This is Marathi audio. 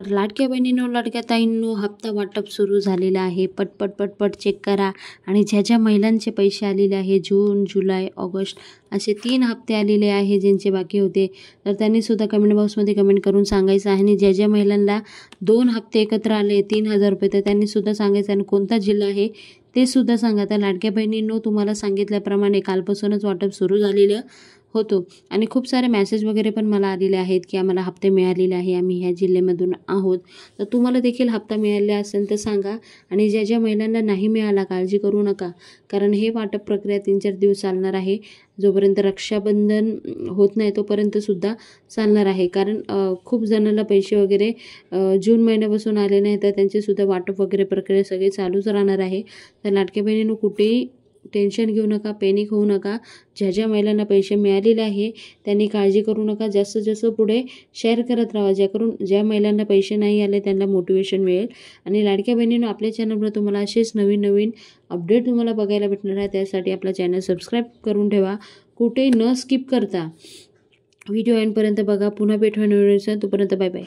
लाडक्या बहिणींनो, लाडक्या ताईंनो, हप्ता वाटप सुरू झालेलं आहे. पटपट पटपट चेक करा. आणि ज्या ज्या महिलांचे पैसे आलेले आहे, जून, जुलै, ऑगस्ट असे 3 हप्ते आलेले आहे ज्यांचे बाकी होते, तर त्यांनीसुद्धा कमेंट बॉक्समध्ये कमेंट करून सांगायचं आहे. आणि ज्या ज्या महिलांना 2 हप्ते एकत्र आले 3,000 रुपये, तर त्यांनीसुद्धा सांगायचं आणि कोणता जिल्हा आहे ते सुद्धा सांगा. तर लाडक्या बहिणींनो, तुम्हाला सांगितल्याप्रमाणे कालपासूनच वाटप सुरू झालेलं होतो आणि खूप सारे मेसेज वगैरे पण मला आलेले आहेत की आम्हाला हप्ते मिळालेले आहे, आम्ही ह्या जिल्ह्यामधून आहोत. तर तुम्हाला देखील हप्ता मिळाला असेल तर सांगा. आणि ज्या ज्या महिलांना नाही मिळाला काळजी करू नका, कारण हे वाटप प्रक्रिया 3-4 दिवस चालणार आहे. जोपर्यंत रक्षाबंधन होत नाही तोपर्यंतसुद्धा चालणार आहे. कारण खूप जणांना पैसे वगैरे जून महिन्यापासून आले नाही, तर त्यांचेसुद्धा वाटप वगैरे प्रक्रिया सगळी चालूच राहणार आहे. तर लाडक्या बहिणींनो, कुठेही टेन्शन घेऊ नका, पॅनिक होऊ नका. ज्या ज्या महिलांना पैसे मिळालेले आहे त्यांनी काळजी करू नका. जास्तीत जास्त पुढे शेअर करत राहा, ज्याकरून ज्या महिलांना पैसे नाही आले त्यांना मोटिवेशन मिळेल. आणि लाडक्या बहिणींनो, आपल्या चॅनलवर तुम्हाला असेच नवीन नवीन अपडेट तुम्हाला बघायला भेटणार आहे. त्यासाठी आपला चॅनल सबस्क्राईब करून ठेवा. कुठेही न स्किप करता व्हिडिओ एंडपर्यंत बघा. पुन्हा भेटूया नवीन. तोपर्यंत बाय बाय.